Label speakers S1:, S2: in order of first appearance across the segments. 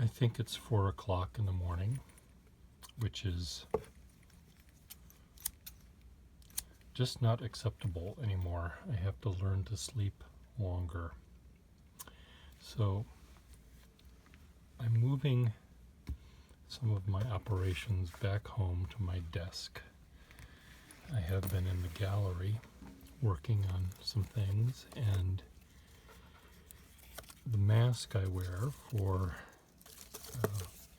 S1: I think it's 4 o'clock in the morning, which is just not acceptable anymore. I have to learn to sleep longer. So I'm moving some of my operations back home to my desk. I have been in the gallery working on some things, and the mask I wear for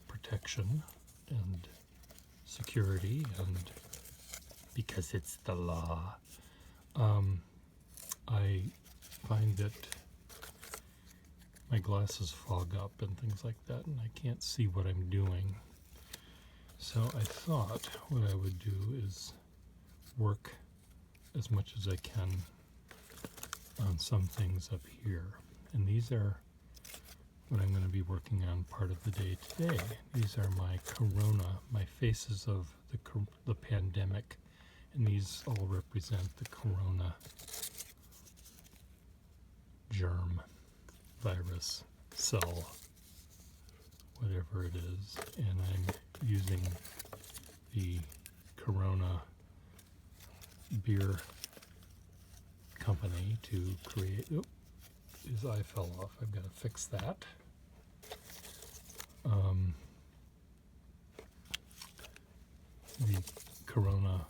S1: protection and security, and because it's the law, I find that my glasses fog up and things like that, and I can't see what I'm doing. So I thought what I would do is work as much as I can on some things up here. And these are what I'm going to be working on part of the day today. These are my my faces of the pandemic, and these all represent the corona germ, virus, cell, whatever it is. And I'm using the Corona beer company to create. His eye fell off. I've got to fix that. The Corona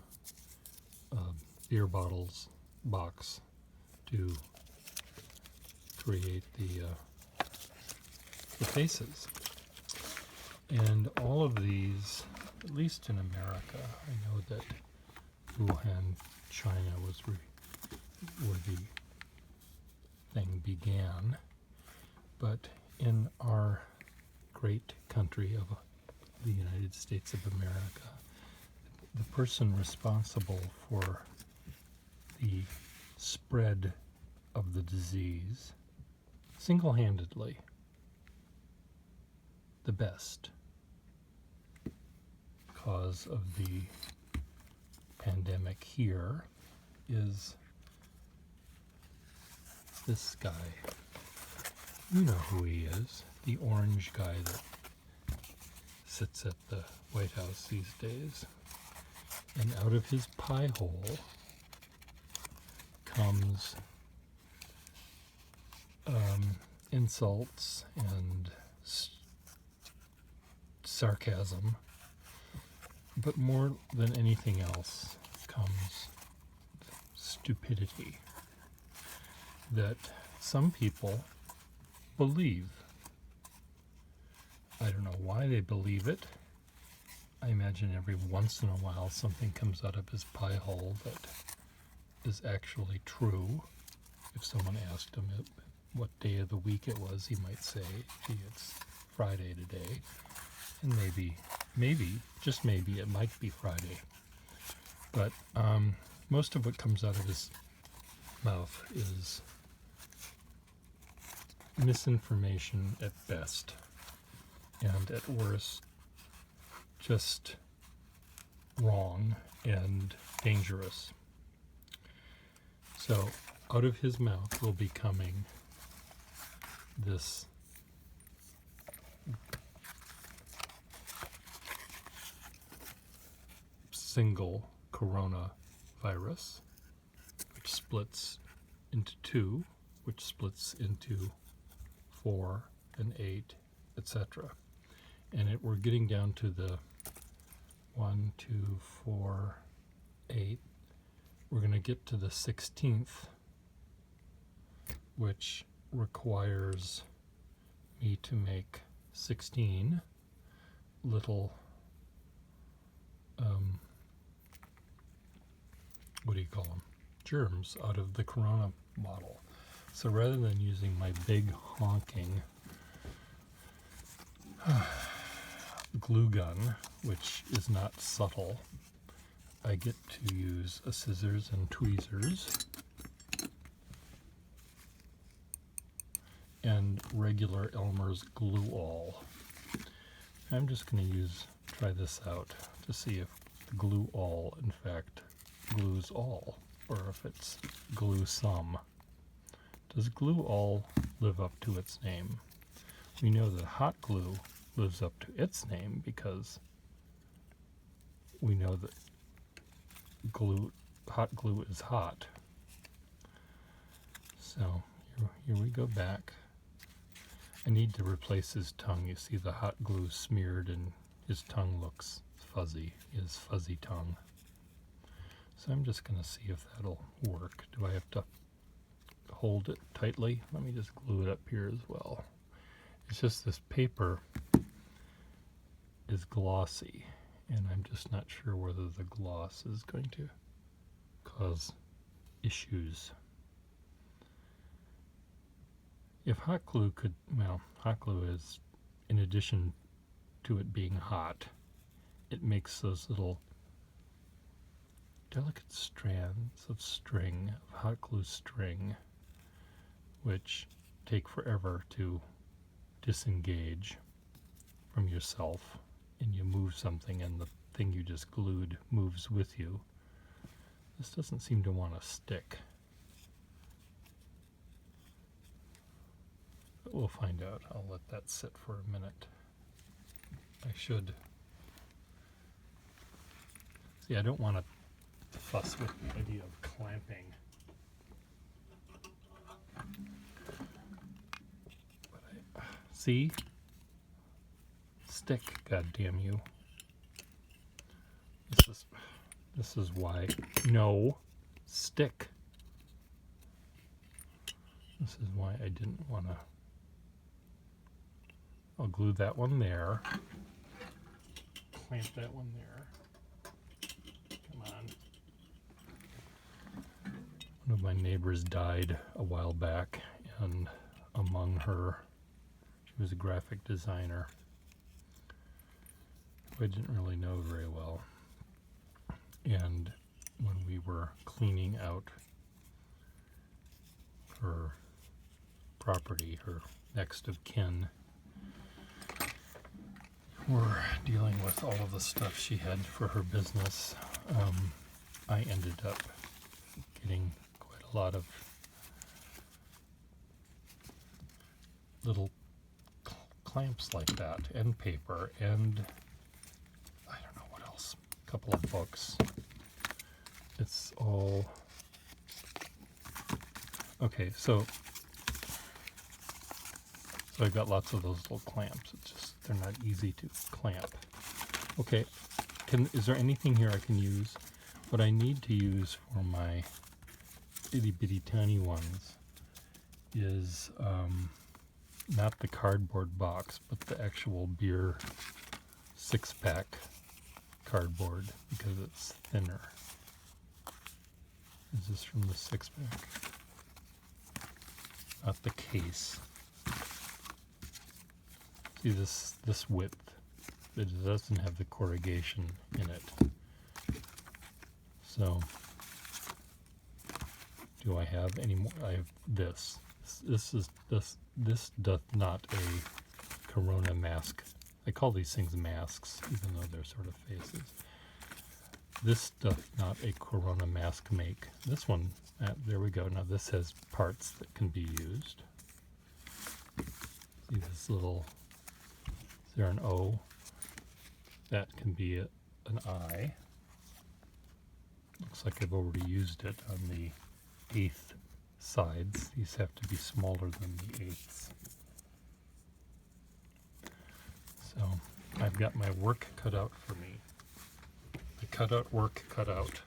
S1: beer bottles box to create the faces. And all of these, at least in America, I know that Wuhan, China was where the thing began, but in our great country of the United States of America, the person responsible for the spread of the disease, single-handedly, the best cause of the pandemic here, is this guy. You know who he is, the orange guy that sits at the White House these days. And out of his pie hole comes insults and sarcasm, but more than anything else comes stupidity that some people believe. I don't know why they believe it. I imagine every once in a while something comes out of his pie hole that is actually true. If someone asked him what day of the week it was, he might say, gee, it's Friday today. And maybe, just maybe, it might be Friday. But most of what comes out of his mouth is misinformation at best, and at worst, just wrong and dangerous. So out of his mouth will be coming this single coronavirus, which splits into two, which splits into 4 and 8, etc. And we're getting down to the 1, 2, 4, 8. We're going to get to the 16th, which requires me to make 16 little, what do you call them? Germs out of the Corona bottle. So rather than using my big honking glue gun, which is not subtle, I get to use a scissors and tweezers and regular Elmer's glue all. I'm just going to try this out to see if glue all in fact glues all, or if it's glue some. Does glue all live up to its name? We know that hot glue lives up to its name because we know that hot glue is hot. So here we go back. I need to replace his tongue. You see the hot glue smeared and his tongue looks fuzzy, his fuzzy tongue. So I'm just going to see if that'll work. Do I have to hold it tightly? Let me just glue it up here as well. It's just this paper is glossy, and I'm just not sure whether the gloss is going to cause issues. If hot glue could, well, hot glue is, in addition to it being hot, it makes those little delicate strands of string, of hot glue string, which take forever to disengage from yourself, and you move something and the thing you just glued moves with you. This doesn't seem to want to stick. But we'll find out. I'll let that sit for a minute. I should. See, I don't want to fuss with the idea of clamping. But see? Stick, god damn you. This is why. No. Stick. This is why I didn't want to. I'll glue that one there. Clamp that one there. Come on. One of my neighbors died a while back, and among her, she was a graphic designer who I didn't really know very well. And when we were cleaning out her property, her next of kin, were dealing with all of the stuff she had for her business, I ended up getting quite a lot of little clamps like that, and paper, and I don't know what else, a couple of books. It's all okay. So I've got lots of those little clamps. It's just they're not easy to clamp. Okay, is there anything here I can use? What I need to use for my itty bitty tiny ones is not the cardboard box, but the actual beer 6-pack cardboard, because it's thinner. Is this from the 6-pack? Not the case. See this width, it doesn't have the corrugation in it. So, do I have any more? I have this. This doth not a Corona mask. I call these things masks, even though they're sort of faces. This doth not a Corona mask make. This one, there we go. Now this has parts that can be used. See this little, is there an O? That can be an I. Looks like I've already used it on the 1/8 sides. These have to be smaller than the 1/8. So I've got my work cut out for me. The cutout work cut out.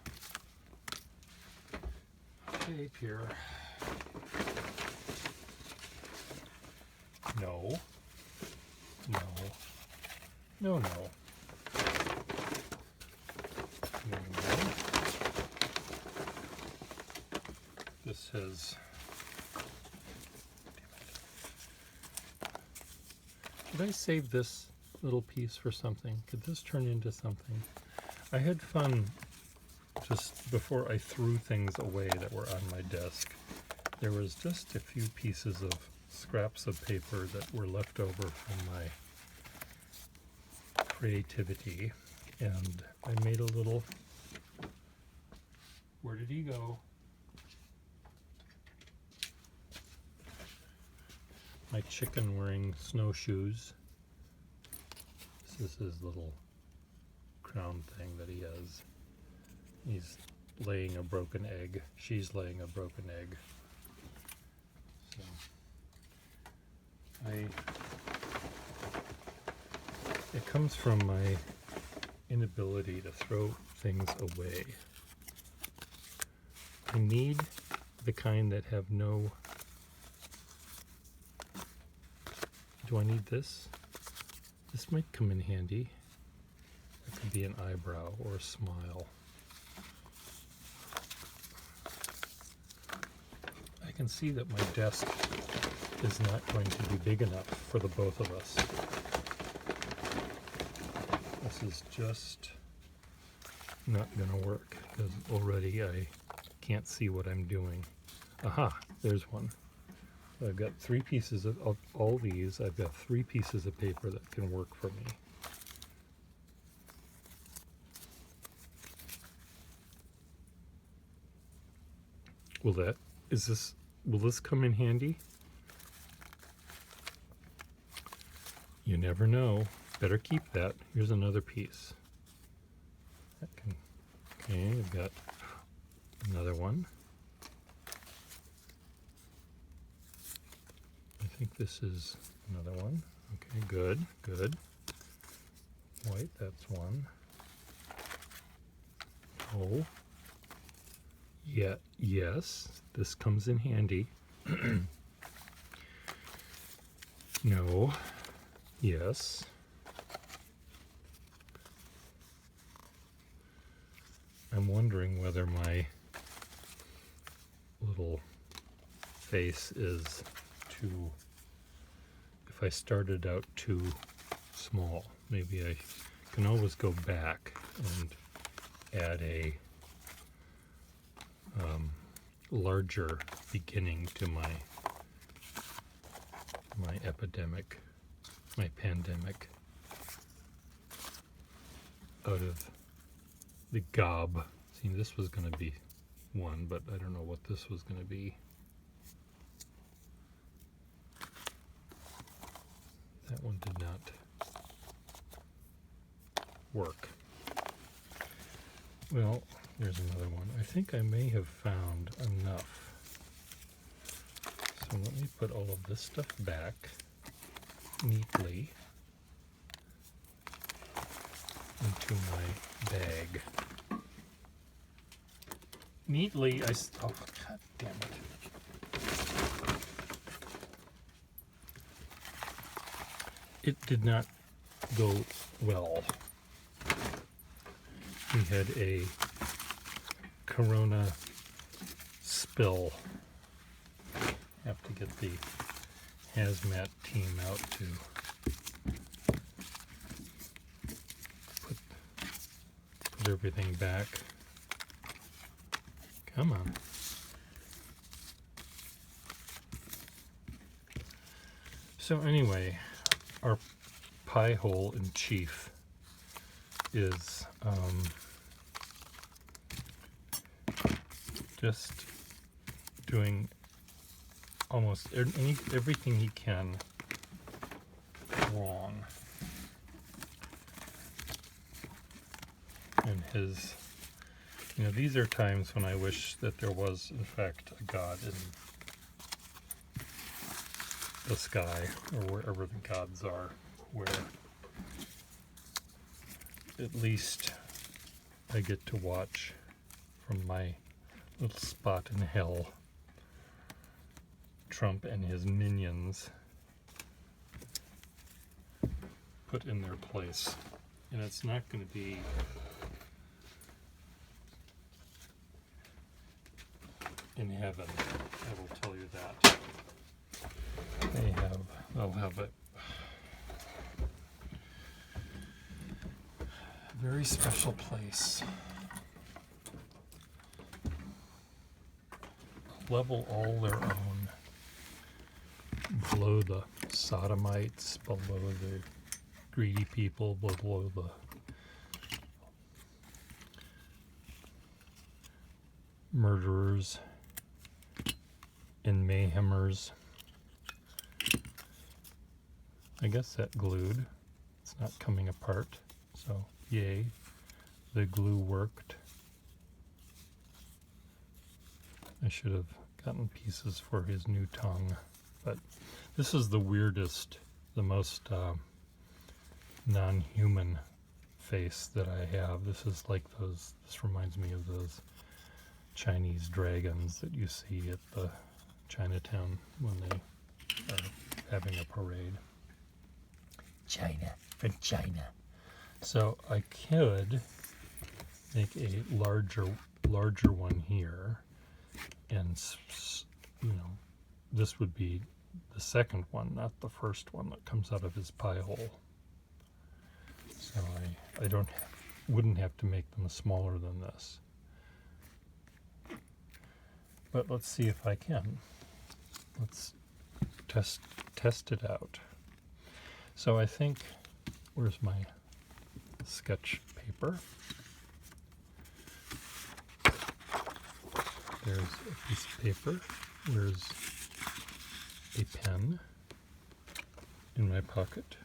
S1: Tape here. No. No. No, no. No, no. This has... Did I save this little piece for something? Could this turn into something? I had fun just before I threw things away that were on my desk. There was just a few pieces of scraps of paper that were left over from my creativity, and I made a little... Where did he go? My chicken wearing snowshoes. is his little crown thing that he has. He's laying a broken egg. She's laying a broken egg. So it comes from my inability to throw things away. I need the kind that have no... Do I need this? This might come in handy. It could be an eyebrow or a smile. I can see that my desk is not going to be big enough for the both of us. This is just not going to work because already I can't see what I'm doing. Aha, there's one. So I've got 3 pieces of all these. I've got 3 pieces of paper that can work for me. Will this come in handy? You never know. Better keep that. Here's another piece. Okay, we've got another one. I think this is another one. Okay, good, good. White, that's one. Oh. Yeah, yes, this comes in handy. No. Yes. I'm wondering whether my little face is too... If I started out too small, maybe I can always go back and add a larger beginning to my pandemic out of the gob. See, this was going to be one, but I don't know what this was going to be. That one did not work. Well, there's another one. I think I may have found enough. So let me put all of this stuff back neatly into my bag. Neatly, oh, god damn it. It did not go well. We had a Corona spill. Have to get the hazmat team out to put everything back. Come on. So anyway, our pie hole in chief is just doing almost everything he can wrong. And his, these are times when I wish that there was, in fact, a God in the sky, or wherever the gods are, where at least I get to watch from my little spot in hell Trump and his minions put in their place. And it's not going to be in heaven, I will tell you that. They'll have a very special place. A level all their own. Below the sodomites, below the greedy people, below the murderers and mayhemers. I guess that glued. It's not coming apart. So yay, the glue worked. I should have gotten pieces for his new tongue, but this is the weirdest, the most non-human face that I have. This is like those, this reminds me of those Chinese dragons that you see at the Chinatown when they are having a parade.
S2: China, from China.
S1: So I could make a larger one here, and this would be the second one, not the first one that comes out of his pie hole. So I wouldn't have to make them smaller than this. But let's see if I can. Let's test it out. So I think, where's my sketch paper? There's a piece of paper. Where's a pen in my pocket?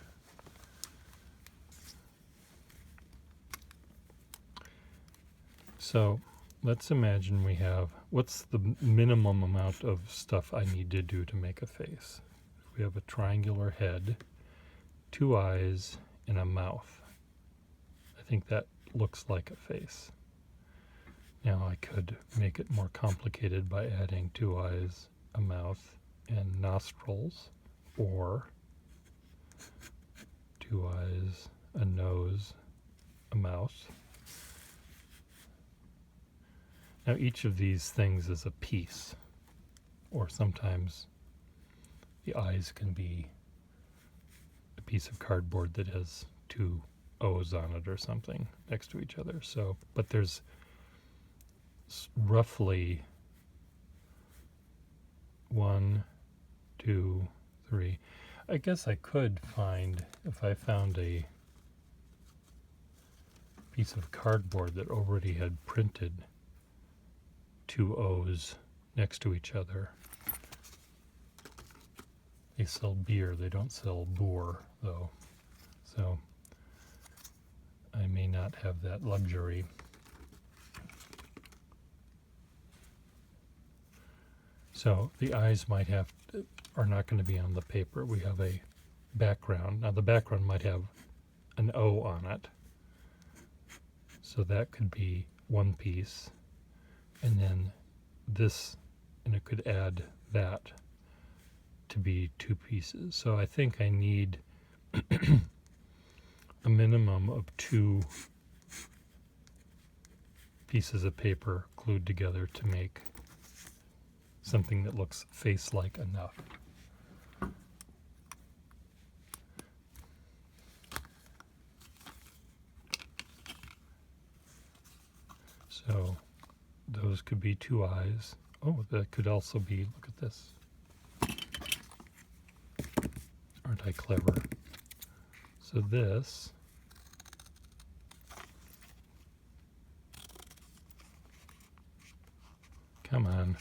S1: So let's imagine we have, what's the minimum amount of stuff I need to do to make a face? We have a triangular head, 2 eyes, and a mouth. I think that looks like a face. Now I could make it more complicated by adding 2 eyes, a mouth, and nostrils, or 2 eyes, a nose, a mouth. Now each of these things is a piece, or sometimes the eyes can be a piece of cardboard that has 2 O's on it or something next to each other. So, but there's roughly 1, 2, 3. I guess I could find, if I found a piece of cardboard that already had printed 2 O's next to each other. They sell beer, they don't sell boer though. So I may not have that luxury. So the eyes are not going to be on the paper. We have a background. Now the background might have an O on it. So that could be one piece. And then this, and it could add that to be 2 pieces. So I think I need a minimum of 2 pieces of paper glued together to make something that looks face-like enough. So those could be 2 eyes. Oh, that could also be, look at this. Aren't I clever? So this come on.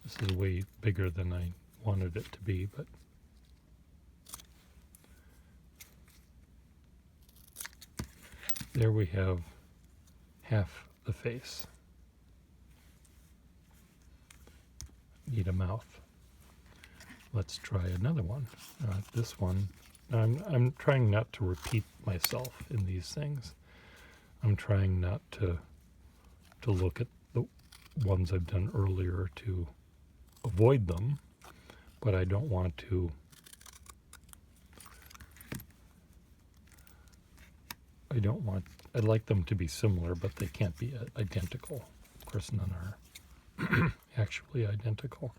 S1: This is way bigger than I wanted it to be, but there we have half the face. Need a mouth. Let's try another one. This one, I'm trying not to repeat myself in these things. I'm trying not to look at the ones I've done earlier to avoid them, but I don't want to I'd like them to be similar, but they can't be identical. Of course, none are actually identical.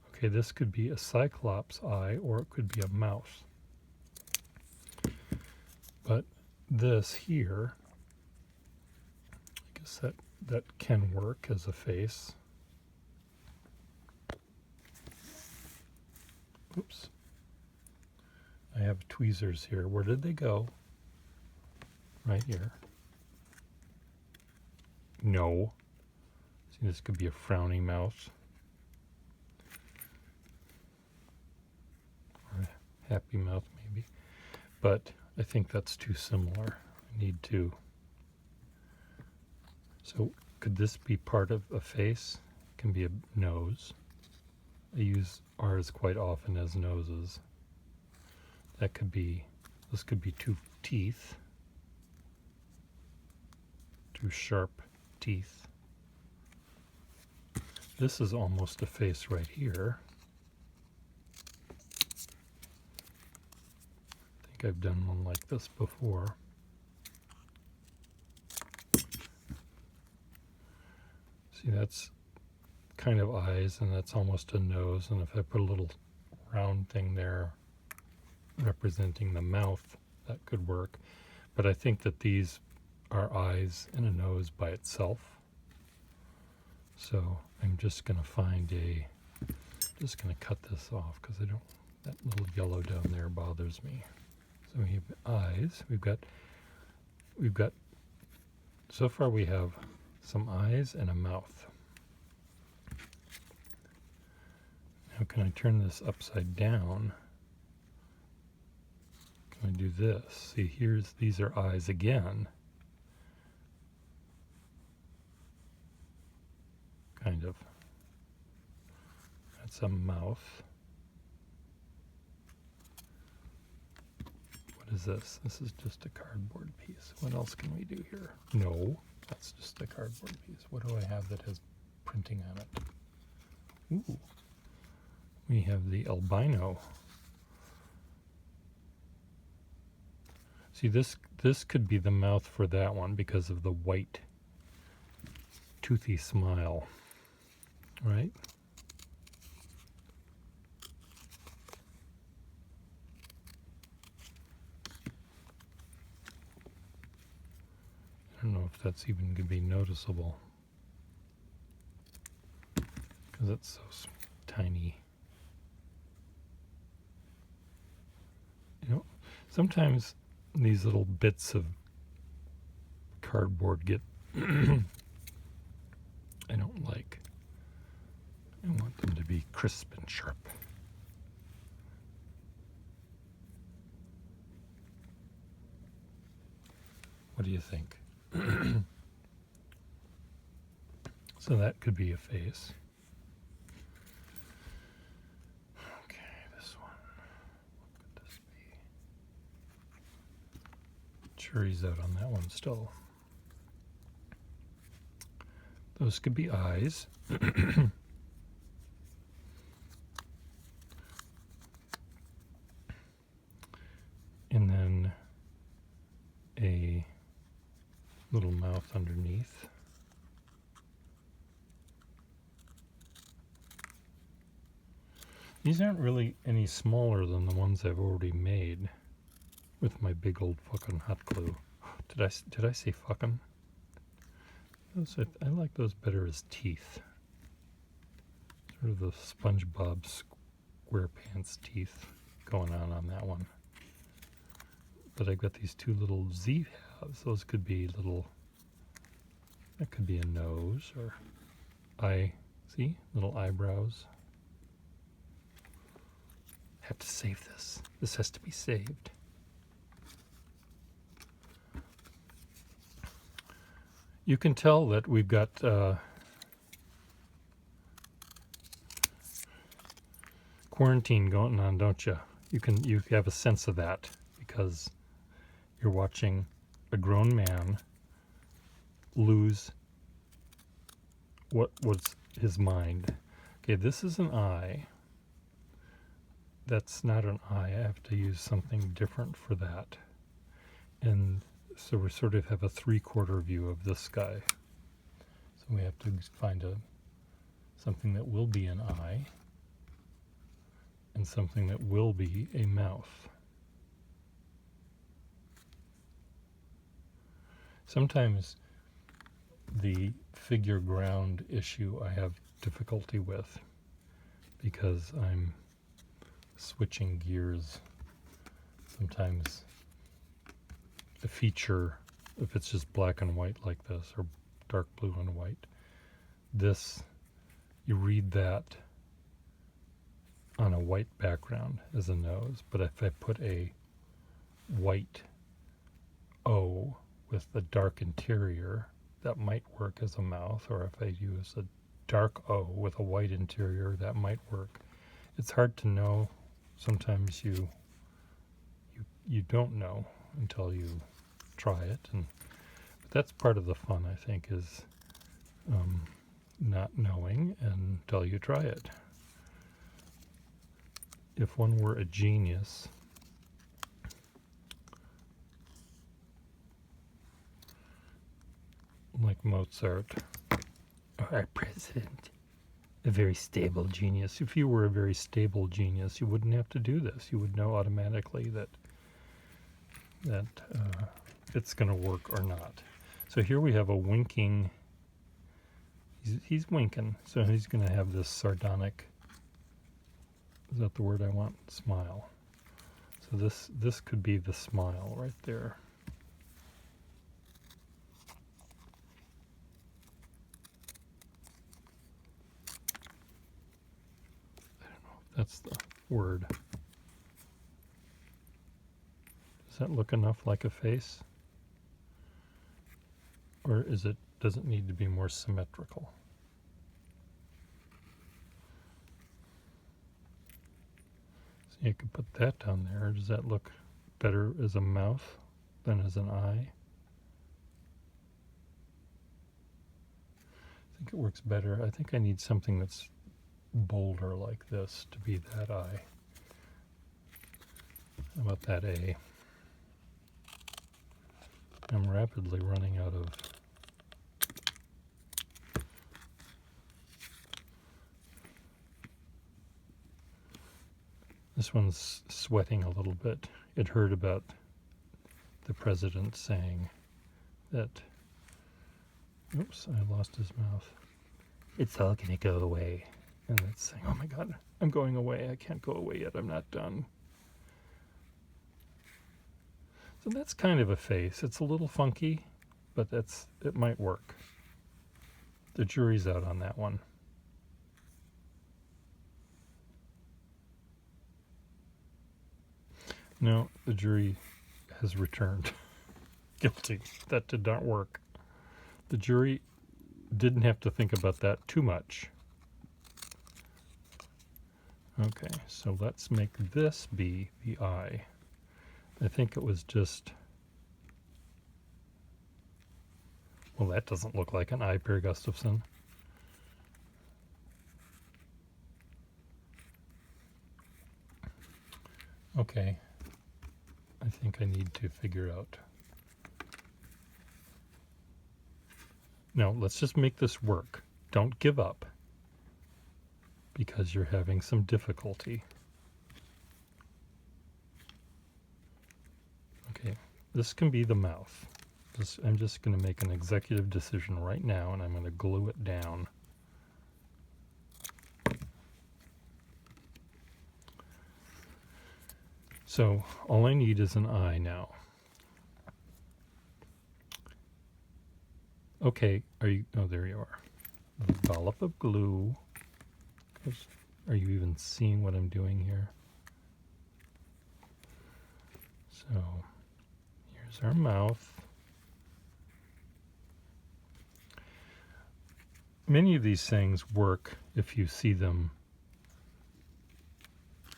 S1: Okay, this could be a cyclops eye, or it could be a mouse. But this here, I guess that can work as a face. Oops. I have tweezers here. Where did they go? Right here. No. See, this could be a frowny mouse. Or a happy mouth, maybe. But I think that's too similar. I need to. So could this be part of a face? It can be a nose. I use ours quite often as noses. That could be, this could be two teeth. Two sharp teeth. This is almost a face right here. I think I've done one like this before. See, that's kind of eyes, and that's almost a nose, and if I put a little round thing there representing the mouth, that could work. But I think that these are eyes and a nose by itself. So I'm just going to find just going to cut this off because that little yellow down there bothers me. So we have eyes. We've got, so far we have some eyes and a mouth. Now can I turn this upside down? Can I do this? See, these are eyes again. Kind of. That's a mouth. What is this? This is just a cardboard piece. What else can we do here? No, that's just a cardboard piece. What do I have that has printing on it? Ooh. We have the albino. See, this could be the mouth for that one because of the white toothy smile, right? I don't know if that's even going to be noticeable because it's so tiny. You know, sometimes these little bits of cardboard get I don't like. I want them to be crisp and sharp. What do you think? So that could be a face. Okay, this one. What could this be? Jury's out on that one still. Those could be eyes. And then a little mouth underneath. These aren't really any smaller than the ones I've already made with my big old fucking hot glue. Did I say fucking? I like those better as teeth. Sort of the SpongeBob SquarePants teeth going on that one. But I've got these two little Z halves. Those could be that could be a nose or see? Little eyebrows. Have to save this. This has to be saved. You can tell that we've got quarantine going on, don't you? You have a sense of that because you're watching a grown man lose what was his mind. Okay, this is an eye. That's not an eye. I have to use something different for that. And so we sort of have a 3/4 view of this guy. So we have to find something that will be an eye and something that will be a mouth. Sometimes the figure ground issue I have difficulty with because I'm switching gears. Sometimes the feature, if it's just black and white like this or dark blue and white, this, you read that on a white background as a nose, but if I put a white O with the dark interior, that might work as a mouth, or if I use a dark O with a white interior, that might work. It's hard to know. Sometimes you don't know until you try it, and that's part of the fun, I think, is not knowing until you try it. If one were a genius, like Mozart, or our president, a very stable genius. If you were a very stable genius, you wouldn't have to do this. You would know automatically that it's going to work or not. So here we have a winking. He's winking, so he's going to have this sardonic. Is that the word I want? Smile. So this could be the smile right there. That's the word. Does that look enough like a face? Or does it need to be more symmetrical? So you could put that down there. Does that look better as a mouth than as an eye? I think it works better. I think I need something that's bolder like this to be that eye. How about that A? I'm rapidly running out of this one's sweating a little bit. It heard about the president saying that, oops, I lost his mouth. It's all gonna go away. And it's saying, oh my God, I'm going away. I can't go away yet. I'm not done. So that's kind of a face. It's a little funky, but it might work. The jury's out on that one. No, the jury has returned guilty. That did not work. The jury didn't have to think about that too much. Okay, so let's make this be the eye. I think it was just, well, that doesn't look like an eye, Per Gustafson. Okay, I think I need to figure out. No, let's just make this work. Don't give up, because you're having some difficulty. Okay, this can be the mouth. I'm just going to make an executive decision right now, and I'm going to glue it down. So all I need is an eye now. Okay, oh, there you are. A dollop of glue. Are you even seeing what I'm doing here? So here's our mouth. Many of these things work if you see them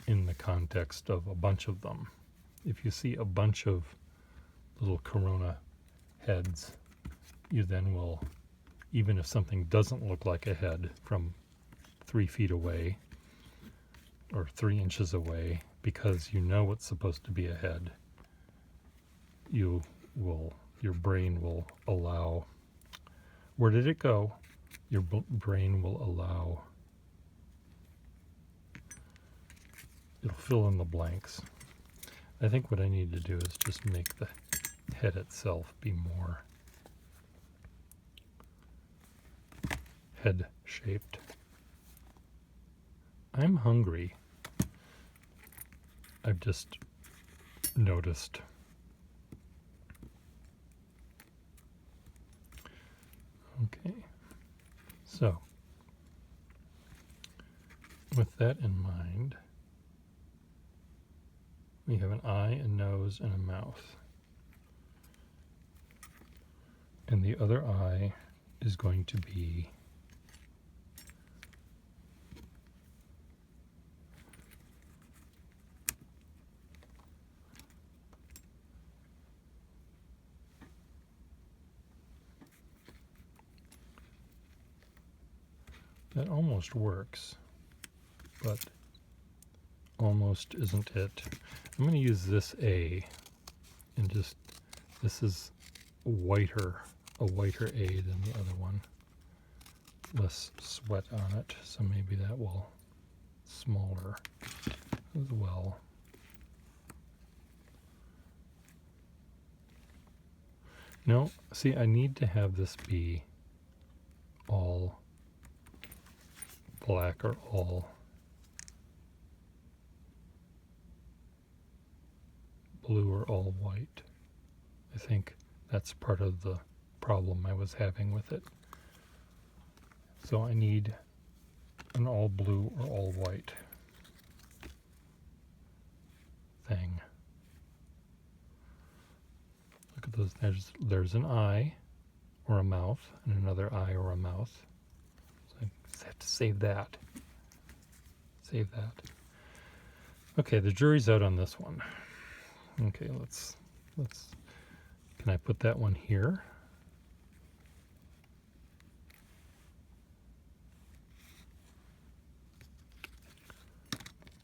S1: in the context of a bunch of them. If you see a bunch of little corona heads, you then will, even if something doesn't look like a head from 3 feet away or 3 inches away, because you know it's supposed to be a head, your brain will allow, where did it go? Your brain will allow, it'll fill in the blanks. I think what I need to do is just make the head itself be more head-shaped. I'm hungry. I've just noticed. Okay, so with that in mind, We have an eye, a nose, and a mouth. And the other eye is going to be that almost works, but almost isn't it. I'm going to use this A and just, this is a whiter A than the other one. Less sweat on it, so maybe that will smaller as well. No, see, I need to have this be all black or all blue or all white. I think that's part of the problem I was having with it. So I need an all blue or all white thing. Look at those. There's an eye or a mouth and another eye or a mouth. So I just have to save that. Save that. Okay, the jury's out on this one. Okay, let's can I put that one here?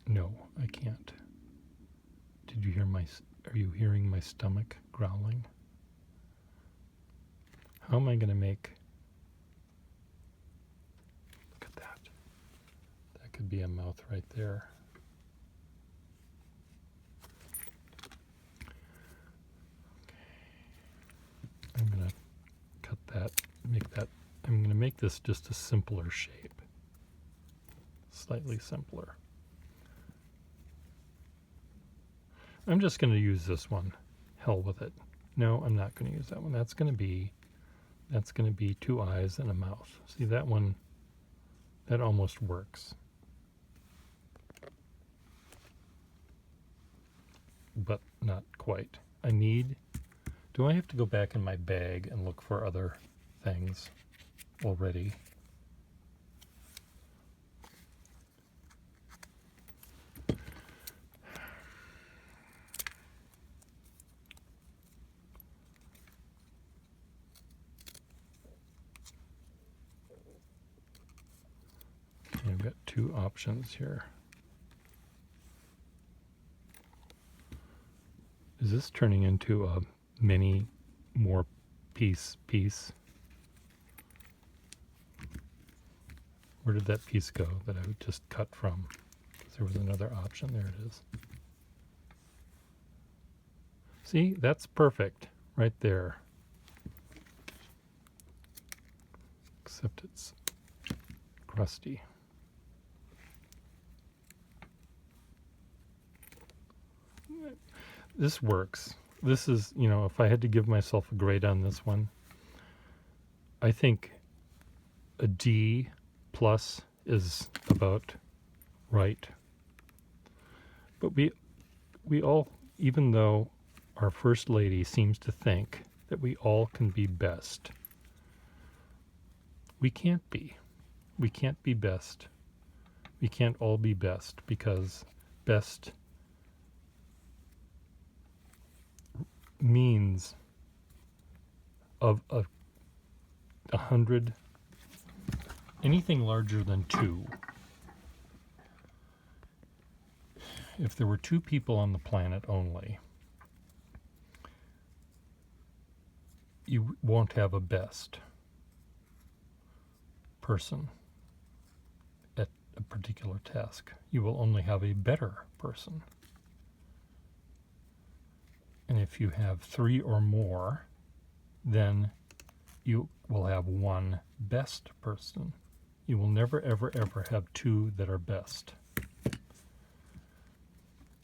S1: No, I can't. Did you hear are you hearing my stomach growling? How am I going to make, look at that. That could be a mouth right there. I'm going to cut that, I'm going to make this just a simpler shape. Slightly simpler. I'm just going to use this one. Hell with it. No, I'm not going to use that one. That's going to be two eyes and a mouth. See, that one, that almost works. But not quite. Do I have to go back in my bag and look for other things already? I've got two options here. Is this turning into a mini more piece? Where did that piece go that I would just cut from? Because there was another option. There it is. See, that's perfect right there. Except it's crusty. This works. This is, if I had to give myself a grade on this one, I think a D plus is about right. But we all, even though our First Lady seems to think that we all can be best, we can't be. We can't be best. We can't all be best, because best means of 100, anything larger than 2. If there were 2 people on the planet only, you won't have a best person at a particular task. You will only have a better person. And if you have 3 or more, then you will have 1 best person. You will never, ever, ever have 2 that are best.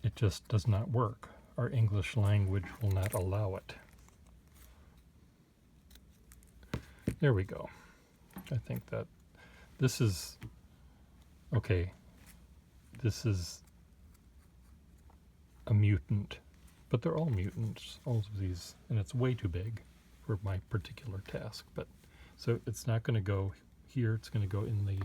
S1: It just does not work. Our English language will not allow it. There we go. I think that this is, okay, this is a mutant, but they're all mutants, all of these, and it's way too big for my particular task. But so it's not going to go here, it's going to go in the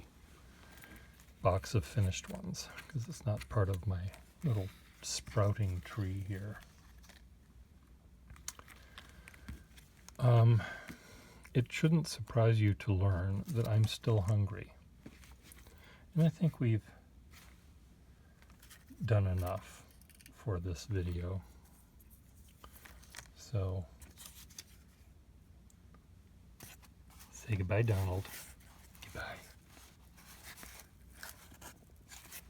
S1: box of finished ones because it's not part of my little sprouting tree here. It shouldn't surprise you to learn that I'm still hungry. And I think we've done enough for this video. So, say goodbye, Donald. Goodbye.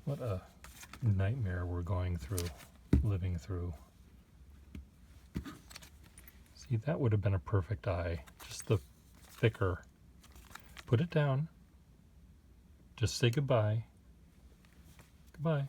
S1: What a nightmare we're going through, living through. See, that would have been a perfect eye. Just the thicker. Put it down. Just say goodbye. Goodbye.